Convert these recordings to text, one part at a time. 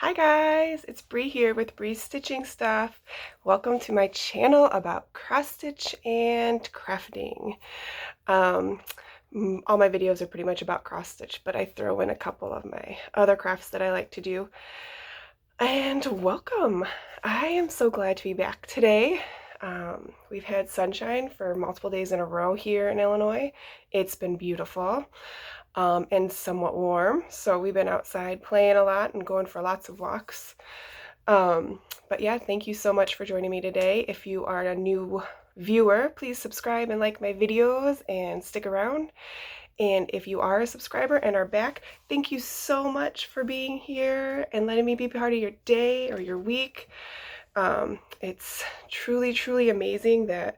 Hi guys, it's Bree here with Bree's Stitching Stuff. Welcome to my channel about cross stitch and crafting. All my videos are pretty much about cross stitch, but I throw in a couple of my other crafts that I like to do. And welcome! I am so glad to be back today. We've had sunshine for multiple days in a row here in Illinois. It's been beautiful. And somewhat warm. So we've been outside playing a lot and going for lots of walks. But yeah, thank you so much for joining me today. If you are a new viewer, please subscribe and like my videos and stick around. And if you are a subscriber and are back, thank you so much for being here and letting me be part of your day or your week. It's truly, truly amazing that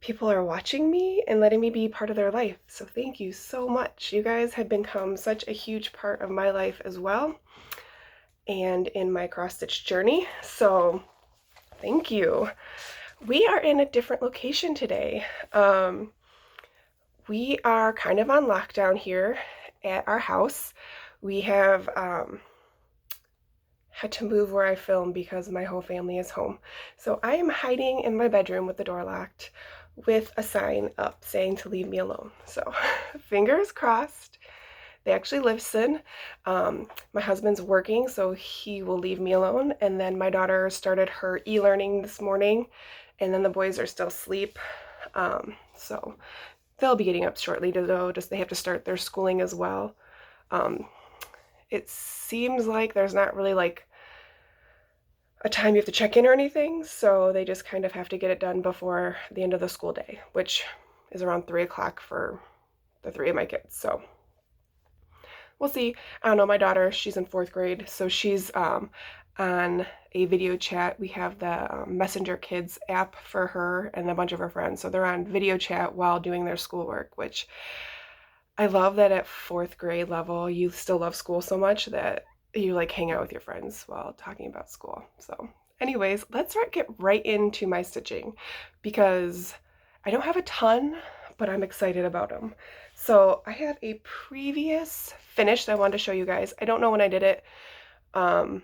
people are watching me and letting me be part of their life. So thank you so much. You guys have become such a huge part of my life as well and in my cross stitch journey. So thank you. We are in a different location today. We are kind of on lockdown here at our house. We have had to move where I film because my whole family is home. So I am hiding in my bedroom with the door locked, with a sign up saying to leave me alone. So fingers crossed. They actually listen. My husband's working, so he will leave me alone. And then my daughter started her e-learning this morning, and then the boys are still asleep. So they'll be getting up shortly though, just they have to start their schooling as well. It seems like there's not really like a time you have to check in or anything, so they just kind of have to get it done before the end of the school day, which is around 3 o'clock for the three of my kids. So we'll see. I don't know, my daughter, she's in 4th grade, so she's on a video chat. We have the Messenger Kids app for her and a bunch of her friends, so they're on video chat while doing their schoolwork, which I love that at 4th grade level you still love school so much that you like hang out with your friends while talking about school. So anyways, let's get right into my stitching because I don't have a ton, but I'm excited about them. So I have a previous finish that I wanted to show you guys. I don't know when I did it. I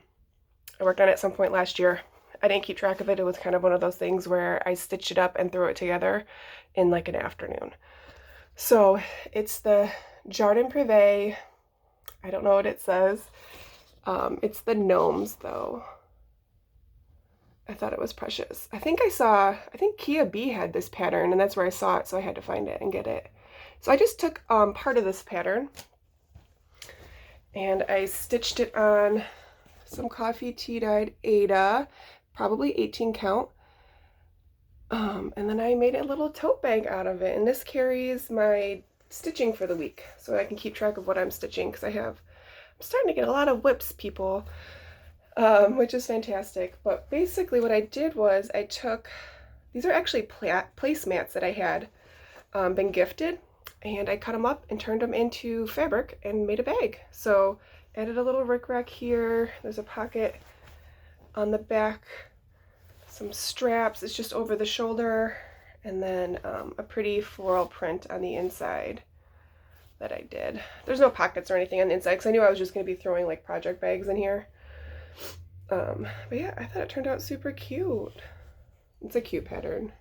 worked on it at some point last year. I didn't keep track of it. It was kind of one of those things where I stitched it up and threw it together in like an afternoon. So it's the Jardin Privé. I don't know what it says. It's the gnomes though. I thought it was precious. I think Kia B had this pattern and that's where I saw it, so I had to find it and get it. So I just took part of this pattern and I stitched it on some coffee tea dyed Ada, probably 18 count. And then I made a little tote bag out of it, and this carries my stitching for the week so I can keep track of what I'm stitching because I'm starting to get a lot of whips, people, which is fantastic. But basically what I did was I took, these are actually placemats that I had been gifted, and I cut them up and turned them into fabric and made a bag. So added a little rickrack here. There's a pocket on the back, some straps. It's just over the shoulder, and then a pretty floral print on the inside that I did. There's no pockets or anything on the inside because I knew I was just going to be throwing like project bags in here. But yeah, I thought it turned out super cute. It's a cute pattern.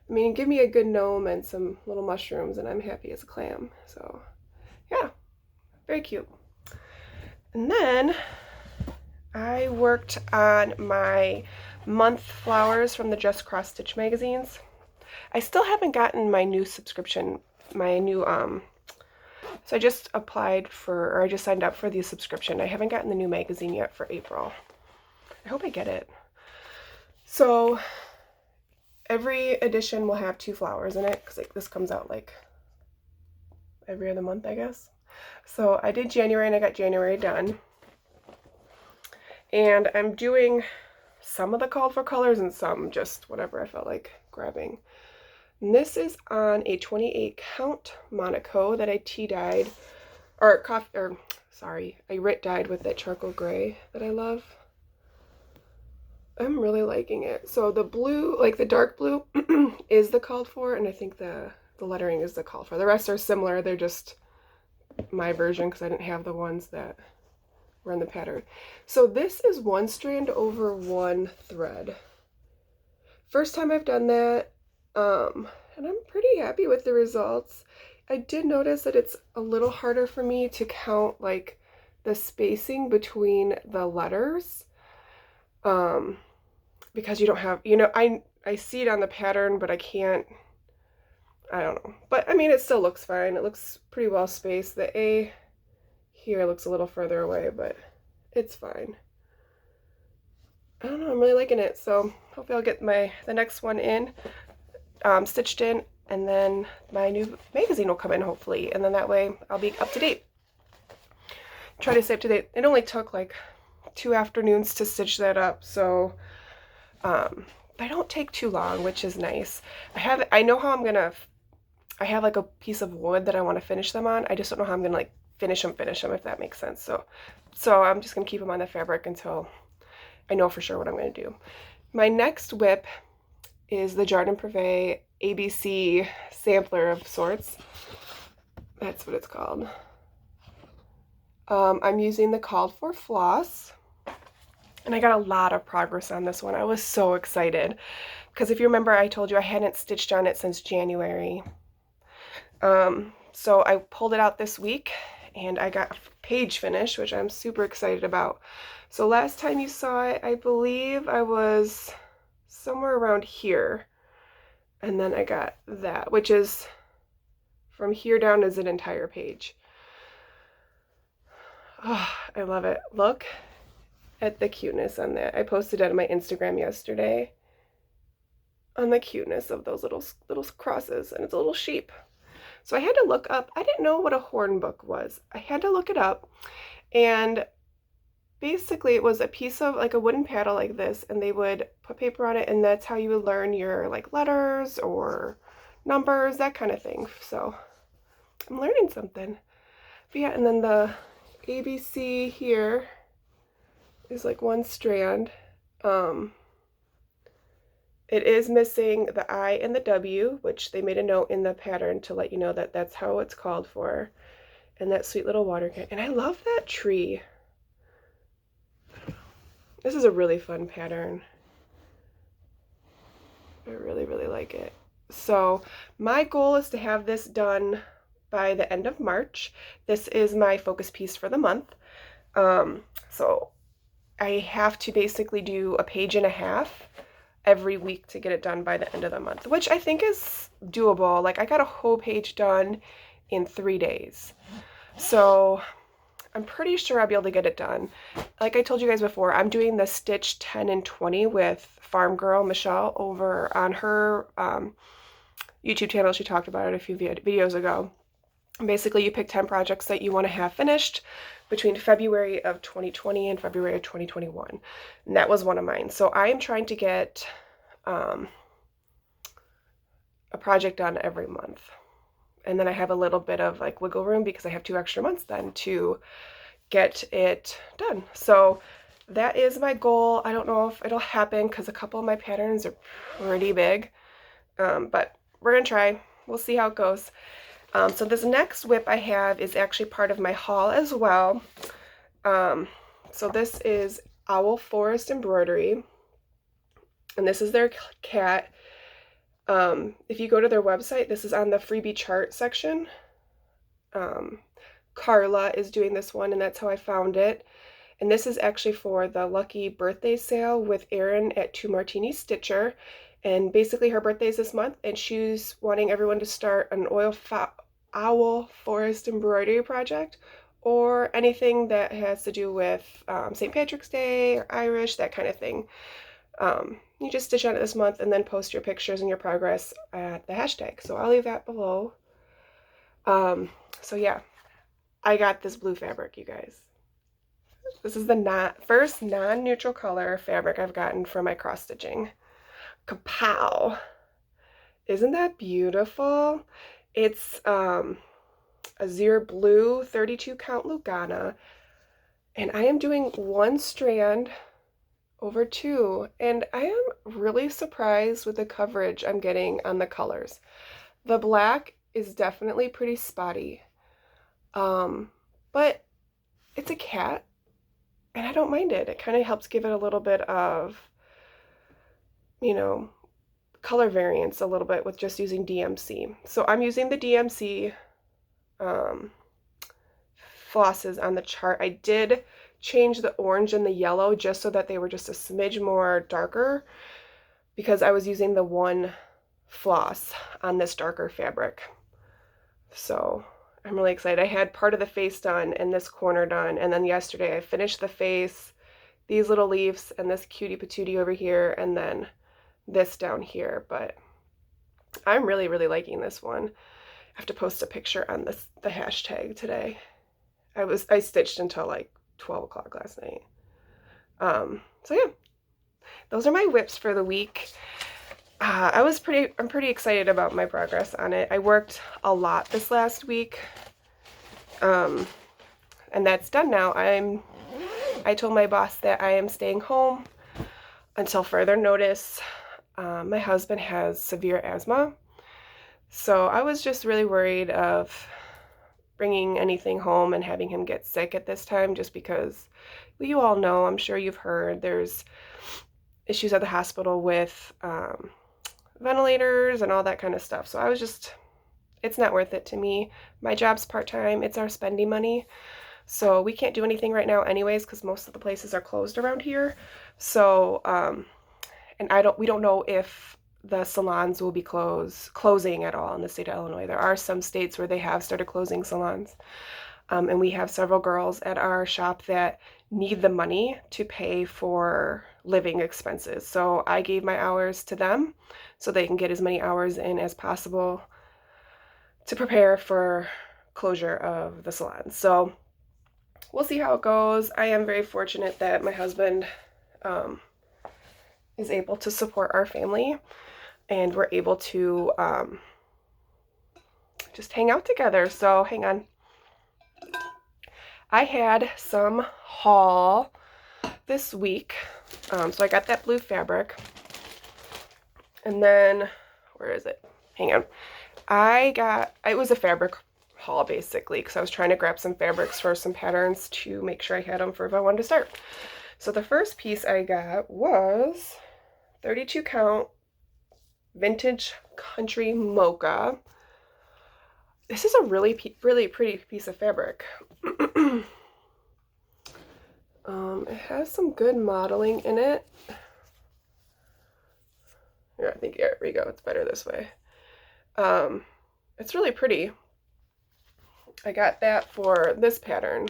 I mean, give me a good gnome and some little mushrooms and I'm happy as a clam. So yeah, very cute. And then I worked on my month flowers from the Just Cross Stitch magazines. I still haven't gotten my new subscription, so I just I just signed up for the subscription. I haven't gotten the new magazine yet for April. I hope I get it. So every edition will have 2 flowers in it because like this comes out like every other month, I guess. So I did January and I got January done. And I'm doing some of the called for colors and some just whatever I felt like grabbing. And this is on a 28 count Monaco that I I Rit dyed with that charcoal gray that I love. I'm really liking it. So the blue, like the dark blue, is the called for, and I think the lettering is the called for. The rest are similar. They're just my version because I didn't have the ones that run the pattern. So this is one strand over one thread. First time I've done that, and I'm pretty happy with the results. I did notice that it's a little harder for me to count like the spacing between the letters, because you don't have, I see it on the pattern, but I don't know. But I mean, it still looks fine. It looks pretty well spaced. The A here looks a little further away, but it's fine. I don't know, I'm really liking it. So hopefully I'll get the next one in, stitched in, and then my new magazine will come in hopefully. And then that way I'll be up to date. Try to stay up to date. It only took like 2 afternoons to stitch that up. So, they don't take too long, which is nice. I know how I have like a piece of wood that I want to finish them on. I just don't know how I'm gonna like finish them, if that makes sense. So I'm just gonna keep them on the fabric until I know for sure what I'm gonna do. My next whip is the Jardin Privé ABC sampler of sorts. That's what it's called. I'm using the called for floss. And I got a lot of progress on this one. I was so excited because if you remember, I told you I hadn't stitched on it since January. So I pulled it out this week and I got a page finish, which I'm super excited about. So last time you saw it, I believe I was somewhere around here. And then I got that, which is from here down is an entire page. Oh, I love it. Look at the cuteness on that. I posted it on my Instagram yesterday on the cuteness of those little crosses, and it's a little sheep. So I had to look up, I didn't know what a horn book was. I had to look it up, and basically it was a piece of like a wooden paddle like this, and they would put paper on it, and that's how you would learn your like letters or numbers, that kind of thing. So I'm learning something. But yeah, and then the ABC here is like one strand. It is missing the I and the W, which they made a note in the pattern to let you know that that's how it's called for. And that sweet little water can. And I love that tree. This is a really fun pattern. I really, really like it. So my goal is to have this done by the end of March. This is my focus piece for the month. So I have to basically do a page and a half every week to get it done by the end of the month, which I think is doable. Like I got a whole page done in 3 days. So I'm pretty sure I'll be able to get it done. Like I told you guys before, I'm doing the Stitch 10 and 20 with Farm Girl Michelle over on her YouTube channel. She talked about it a few videos ago. Basically, you pick 10 projects that you want to have finished between February of 2020 and February of 2021. And that was one of mine. So I am trying to get a project done every month. And then I have a little bit of like wiggle room because I have 2 extra months then to get it done. So that is my goal. I don't know if it'll happen because a couple of my patterns are pretty big. But we're going to try. We'll see how it goes. So this next whip I have is actually part of my haul as well. So this is Owl Forest Embroidery, and this is their cat. If you go to their website, this is on the freebie chart section. Carla is doing this one, and that's how I found it. And this is actually for the Lucky Birthday Sale with Erin at 2 Martini Stitcher. And basically her birthday is this month, and she's wanting everyone to start an Owl Forest embroidery project or anything that has to do with St. Patrick's Day or Irish, that kind of thing. You just stitch on it this month and then post your pictures and your progress at the hashtag. So I'll leave that below. So yeah, I got this blue fabric, you guys. This is the first non-neutral color fabric I've gotten for my cross stitching. Kapow! Isn't that beautiful? It's a Azure Blue 32 count Lugana, and I am doing 1 strand over 2, and I am really surprised with the coverage I'm getting on the colors. The black is definitely pretty spotty, but it's a cat, and I don't mind it. It kind of helps give it a little bit of, you know, color variance a little bit with just using DMC. So I'm using the DMC flosses on the chart. I did change the orange and the yellow just so that they were just a smidge more darker, because I was using the one floss on this darker fabric. So I'm really excited. I had part of the face done and this corner done, and then yesterday I finished the face, these little leaves, and this cutie patootie over here, and then this down here. But I'm really, really liking this one. I have to post a picture on the hashtag today. I stitched until like 12 o'clock last night. So yeah, those are my whips for the week. I'm pretty excited about my progress on it. I worked a lot this last week, and that's done now. I told my boss that I am staying home until further notice. My husband has severe asthma, so I was just really worried of bringing anything home and having him get sick at this time, just because, well, you all know, I'm sure you've heard, there's issues at the hospital with ventilators and all that kind of stuff. So I was just, it's not worth it to me. My job's part-time. It's our spending money. So we can't do anything right now anyways, because most of the places are closed around here. So, and we don't know if the salons will be closing at all in the state of Illinois. There are some states where they have started closing salons. And we have several girls at our shop that need the money to pay for living expenses. So I gave my hours to them so they can get as many hours in as possible to prepare for closure of the salon. So we'll see how it goes. I am very fortunate that my husband is able to support our family, and we're able to just hang out together. So hang on. I had some haul this week. So I got that blue fabric. And then, where is it? Hang on. It was a fabric haul basically, because I was trying to grab some fabrics for some patterns to make sure I had them for if I wanted to start. So the first piece I got was 32 count vintage country mocha. This is a really pretty piece of fabric. It has some good modeling in it. Here, I think, here we go. It's better this way. It's really pretty. I got that for this pattern,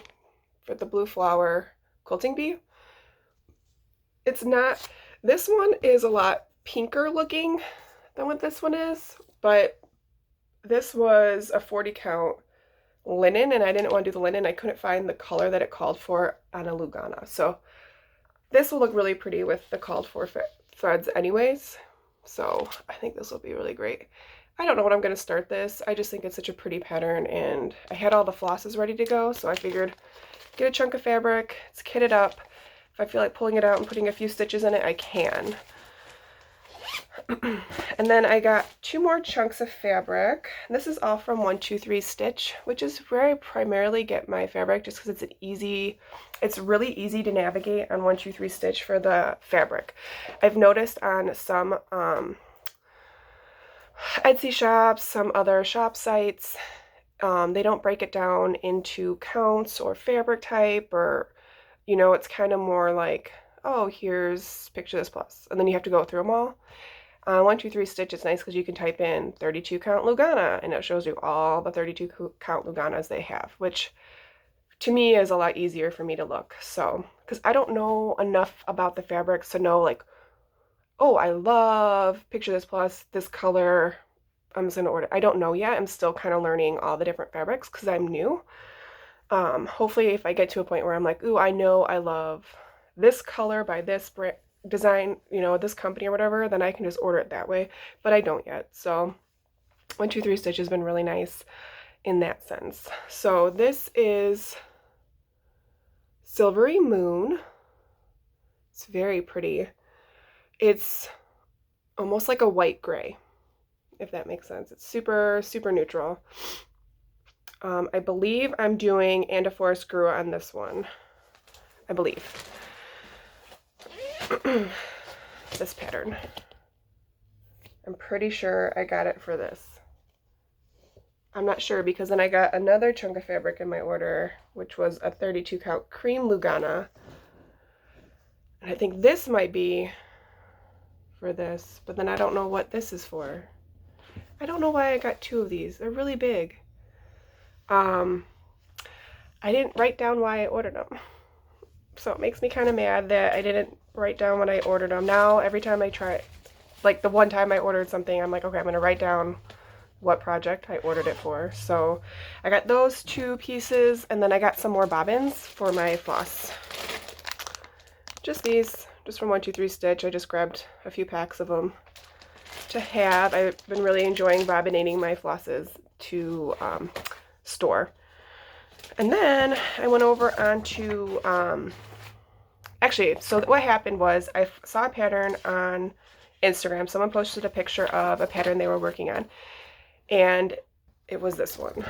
for the blue flower quilting bee. It's not, this one is a lot pinker looking than what this one is, but this was a 40 count linen, and I didn't want to do the linen. I couldn't find the color that it called for on a Lugana. So this will look really pretty with the called for threads anyways. So I think this will be really great. I don't know when I'm going to start this. I just think it's such a pretty pattern, and I had all the flosses ready to go, so I figured get a chunk of fabric, it's kitted up. If I feel like pulling it out and putting a few stitches in it, I can. And then I got 2 more chunks of fabric. This is all from 123 Stitch, which is where I primarily get my fabric, just because it's really easy to navigate on 123 Stitch for the fabric. I've noticed on some Etsy shops, some other shop sites, they don't break it down into counts or fabric type, or, it's kind of more like, oh, here's picture this plus, and then you have to go through them all. 123 Stitch is nice because you can type in 32 count Lugana, and it shows you all the 32 count Luganas they have, which to me is a lot easier for me to look. So, because I don't know enough about the fabrics to know, like, oh, I love picture this plus this color, I'm just gonna order. I don't know yet. I'm still kind of learning all the different fabrics because I'm new. Hopefully if I get to a point where I'm like, ooh, I know I love this color by this brand, design, this company or whatever, then I can just order it that way, but I don't yet. So 123 Stitch has been really nice in that sense. So this is Silvery Moon. It's very pretty. It's almost like a white gray, if that makes sense. It's super, super neutral. I believe I'm doing And a Forest Grew on this one. I believe. This pattern. I'm pretty sure I got it for this. I'm not sure because then I got another chunk of fabric in my order, which was a 32 count cream Lugana. And I think this might be for this, but then I don't know what this is for. I don't know why I got two of these. They're really big. I didn't write down why I ordered them. So it makes me kind of mad that I didn't write down when I ordered them. Now, every time I try, like the one time I ordered something, I'm like, okay, I'm going to write down what project I ordered it for. So I got those two pieces, and then I got some more bobbins for my floss. Just these, just from 123 Stitch. I just grabbed a few packs of them to have. I've been really enjoying bobbinating my flosses to store. And then I went over onto, actually, so what happened was I saw a pattern on Instagram. Someone posted a picture of a pattern they were working on, and it was this one.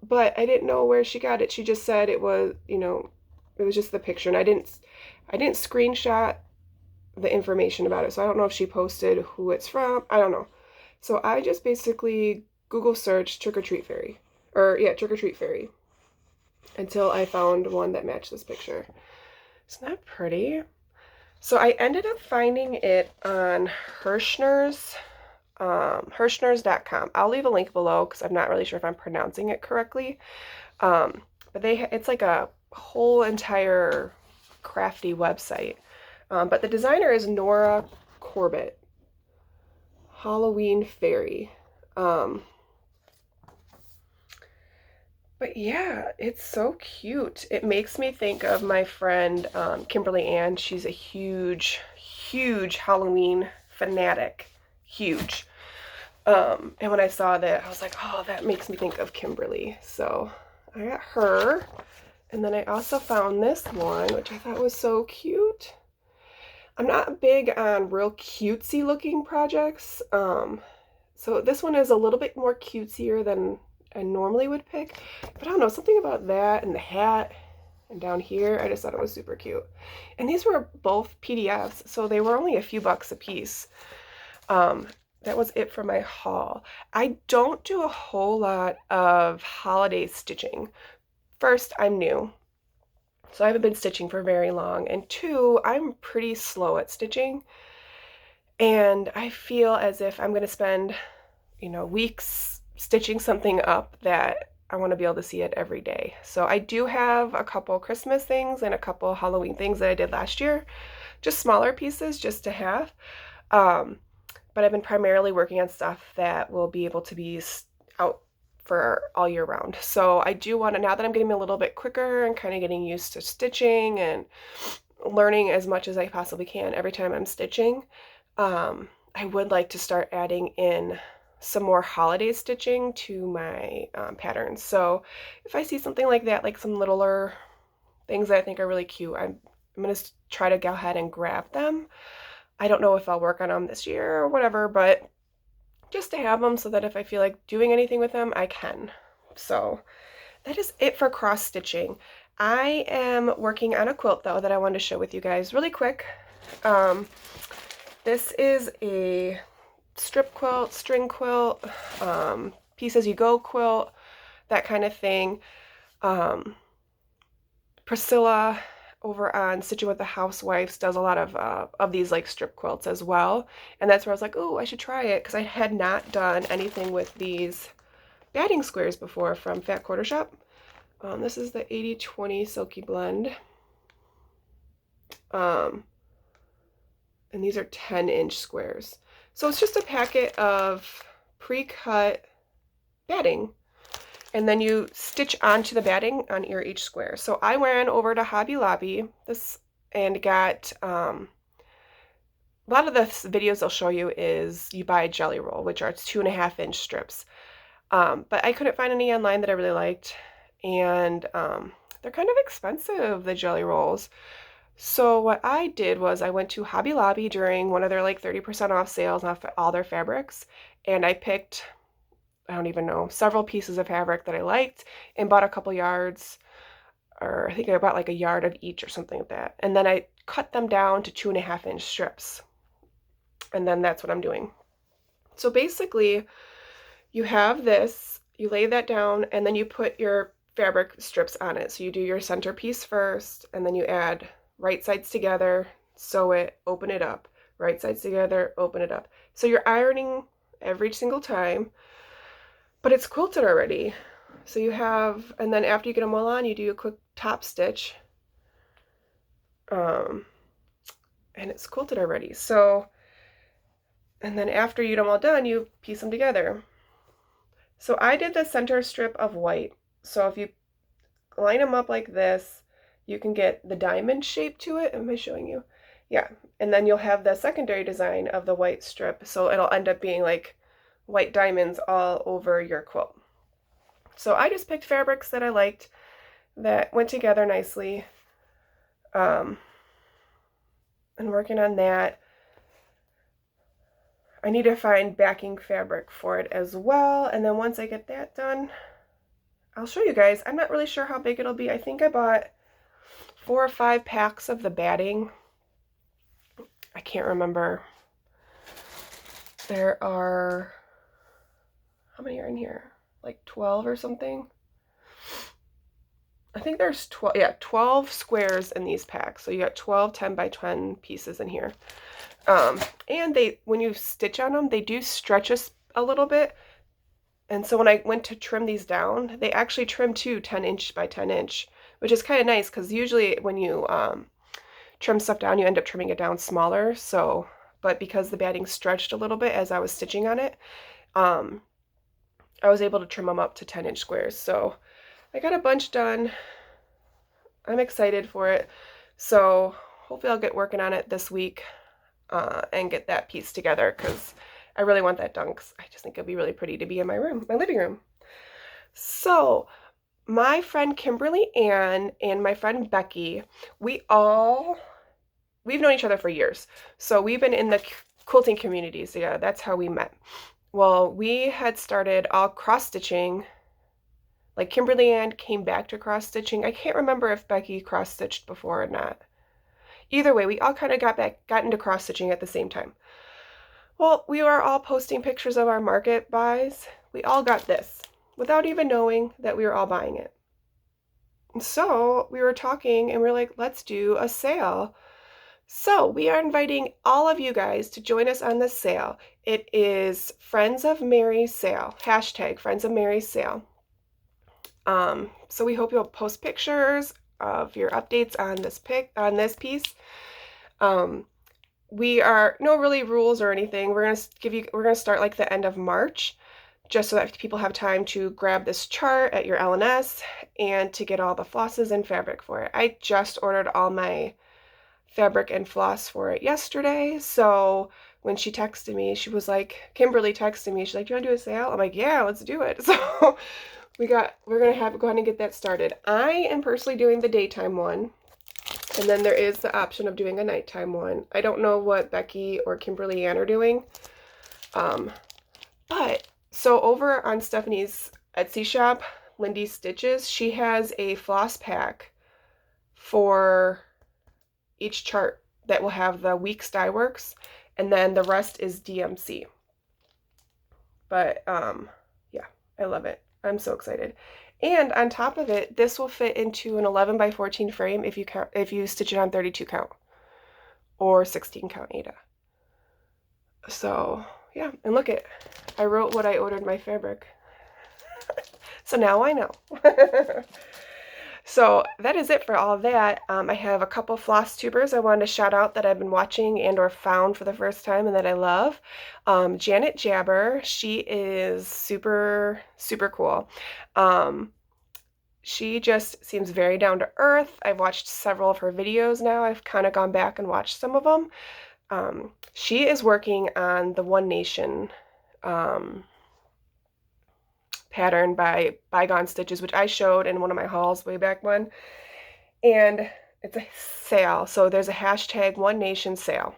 But I didn't know where she got it. She just said it was, you know, it was just the picture, and I didn't screenshot the information about it. So I don't know if she posted who it's from. I don't know. So I just basically Google searched trick or treat fairy. Or yeah, trick or treat fairy. Until I found one that matched this picture. Isn't that pretty? So I ended up finding it on Hirschners.com. I'll leave a link below because I'm not really sure if I'm pronouncing it correctly. But it's like a whole entire crafty website. But the designer is Nora Corbett. Halloween Fairy. But yeah, it's so cute. It makes me think of my friend Kimberly Ann. She's a huge, huge Halloween fanatic. Huge. And when I saw that, I was like, oh, that makes me think of Kimberly. So I got her. And then I also found this one, which I thought was so cute. I'm not big on real cutesy looking projects. So this one is a little bit more cutesier than I normally would pick, but I don't know, something about that and the hat and down here, I just thought it was super cute. And these were both PDFs, so they were only a few bucks a piece. That was it for my haul. I don't do a whole lot of holiday stitching. First, I'm new, so I haven't been stitching for very long, and two, I'm pretty slow at stitching, and I feel as if I'm going to spend, you know, weeks stitching something up that I want to be able to see it every day. So I do have a couple Christmas things and a couple Halloween things that I did last year, just smaller pieces just to have. But I've been primarily working on stuff that will be able to be out for all year round. So I do want to, now that I'm getting a little bit quicker and kind of getting used to stitching and learning as much as I possibly can every time I'm stitching, I would like to start adding in some more holiday stitching to my patterns. So if I see something like that, like some littler things that I think are really cute, I'm going to try to go ahead and grab them. I don't know if I'll work on them this year or whatever, but just to have them so that if I feel like doing anything with them, I can. So that is it for cross stitching. I am working on a quilt though that I wanted to share with you guys really quick. This is a strip quilt, string quilt, piece as you go quilt, that kind of thing. Priscilla over on Stitching with the Housewives does a lot of these like strip quilts as well, and that's where I was like, oh, I should try it, because I had not done anything with these batting squares before from Fat Quarter Shop. This is the 80/20 Silky Blend. And these are 10-inch squares. So it's just a packet of pre-cut batting, and then you stitch onto the batting on each square. So I ran over to Hobby Lobby and got, a lot of the videos they'll show you is you buy a jelly roll, which are 2.5-inch strips. But I couldn't find any online that I really liked, and they're kind of expensive, the jelly rolls. So what I did was I went to Hobby Lobby during one of their like 30% off sales off all their fabrics, and I picked, I don't even know, several pieces of fabric that I liked and bought a couple yards or I think I bought like a yard of each or something like that. And then I cut them down to 2.5-inch strips. And then that's what I'm doing. So basically, you have this, you lay that down, and then you put your fabric strips on it. So you do your centerpiece first, and then you add right sides together, sew it, open it up, right sides together, open it up. So you're ironing every single time, but it's quilted already. So you have, and then after you get them all on, you do a quick top stitch, and it's quilted already. So, and then after you get them all done, you piece them together. So I did the center strip of white. So if you line them up like this, you can get the diamond shape to it. Am I showing you? Yeah. And then you'll have the secondary design of the white strip. So it'll end up being like white diamonds all over your quilt. So I just picked fabrics that I liked that went together nicely. And working on that. I need to find backing fabric for it as well. And then once I get that done, I'll show you guys. I'm not really sure how big it'll be. I think I bought 4 or 5 packs of the batting. I can't remember. There are, how many are in here? Like 12 or something? I think there's 12, yeah, 12 squares in these packs. So you got 12 10 by 10 pieces in here. And they, when you stitch on them, they do stretch us a little bit. And so when I went to trim these down, they actually trim to 10-inch by 10-inch, which is kind of nice because usually when you trim stuff down, you end up trimming it down smaller. So, but because the batting stretched a little bit as I was stitching on it, I was able to trim them up to 10-inch squares. So I got a bunch done. I'm excited for it. So hopefully I'll get working on it this week. And get that piece together because I really want that done because I just think it'd be really pretty to be in my room, my living room. So my friend Kimberly Ann and my friend Becky, we've known each other for years. So we've been in the quilting communities together. That's how we met. Well, we had started all cross-stitching. Like Kimberly Ann came back to cross-stitching. I can't remember if Becky cross-stitched before or not. Either way, we all kind of got into cross-stitching at the same time. Well, we were all posting pictures of our market buys. We all got this without even knowing that we were all buying it. And so we were talking and we're like, let's do a sale. So we are inviting all of you guys to join us on this sale. It is Friends of Mary's sale, hashtag Friends of Mary's sale. So we hope you'll post pictures of your updates on this piece. We are no really rules or anything. We're gonna start like the end of March, just so that people have time to grab this chart at your LNS and to get all the flosses and fabric for it. I just ordered all my fabric and floss for it yesterday. So when she texted me, she was like, Kimberly texted me, she's like, do you want to do a sale? I'm like, yeah, let's do it. So we're gonna go ahead and get that started. I am personally doing the daytime one, and then there is the option of doing a nighttime one. I don't know what Becky or Kimberly Ann are doing. But so over on Stephanie's Etsy shop, Lindy Stitches, she has a floss pack for each chart that will have the week's dye works, and then the rest is DMC. But yeah, I love it. I'm so excited. And on top of it, this will fit into an 11 by 14 frame if you stitch it on 32 count or 16 count Ada. So yeah, and look it, I wrote what I ordered my fabric. So now I know. So that is it for all of that. I have a couple Flosstubers I wanted to shout out that I've been watching and or found for the first time and that I love. Janet Jabber, she is super, super cool. She just seems very down to earth. I've watched several of her videos now. I've kind of gone back and watched some of them. She is working on the One Nation pattern by Bygone Stitches, which I showed in one of my hauls way back when. And it's a sale, so there's a hashtag One Nation sale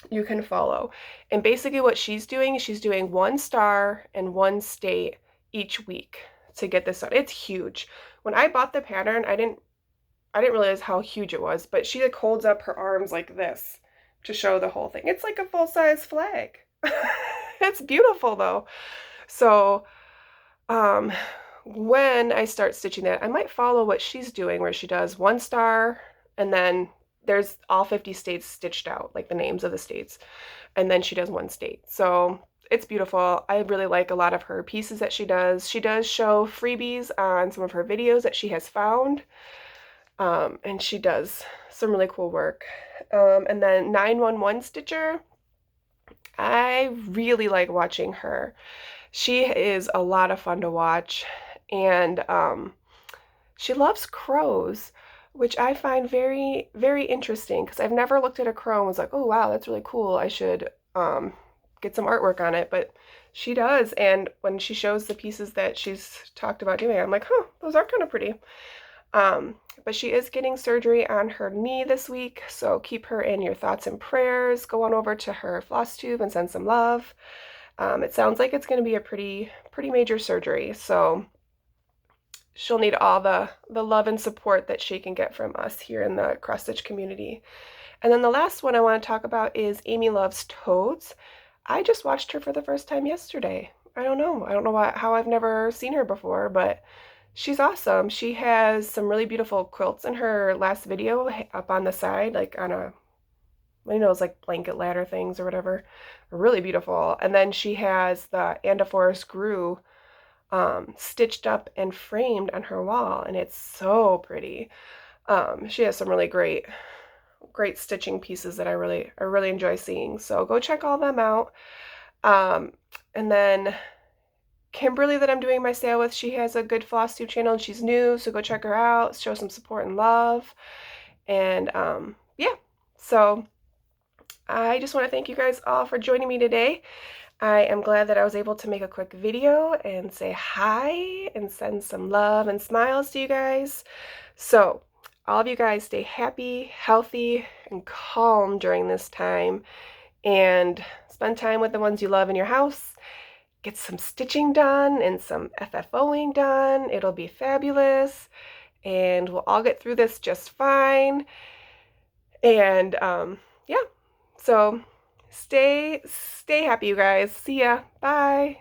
you can follow. And basically what she's doing one star and one state each week to get this done. It's huge. When I bought the pattern, I didn't I didn't realize how huge it was, but she like holds up her arms like this to show the whole thing. It's like a full-size flag. It's beautiful though. So, um, when I start stitching that, I might follow what she's doing where she does 1 star and then there's all 50 states stitched out, like the names of the states, and then she does 1 state. So it's beautiful. I really like a lot of her pieces that she does. She does show freebies on some of her videos that she has found, and she does some really cool work. And then 911 Stitcher, I really like watching her. She is a lot of fun to watch, and she loves crows, which I find very, very interesting because I've never looked at a crow and was like, oh wow, that's really cool. I should get some artwork on it. But she does, and when she shows the pieces that she's talked about doing, I'm like, huh, those are kind of pretty. But she is getting surgery on her knee this week, so keep her in your thoughts and prayers. Go on over to her Flosstube and send some love. It sounds like it's going to be a pretty major surgery, so she'll need all the love and support that she can get from us here in the cross stitch community. And then the last one I want to talk about is Amy Loves Toads. I just watched her for the first time yesterday. I don't know how I've never seen her before, but she's awesome. She has some really beautiful quilts in her last video up on the side, like on a, you know, it's like blanket ladder things or whatever. Really beautiful. And then she has the And a Forest Grew stitched up and framed on her wall, and it's so pretty. She has some really great stitching pieces that I really enjoy seeing. So go check all them out. And then Kimberly that I'm doing my sale with, she has a good Flosstube channel and she's new, so go check her out, show some support and love. And yeah, so I just want to thank you guys all for joining me today. I am glad that I was able to make a quick video and say hi and send some love and smiles to you guys. So all of you guys stay happy, healthy, and calm during this time, and spend time with the ones you love in your house. Get some stitching done and some FFOing done. It'll be fabulous, and we'll all get through this just fine. And yeah, so stay happy, you guys. See ya. Bye.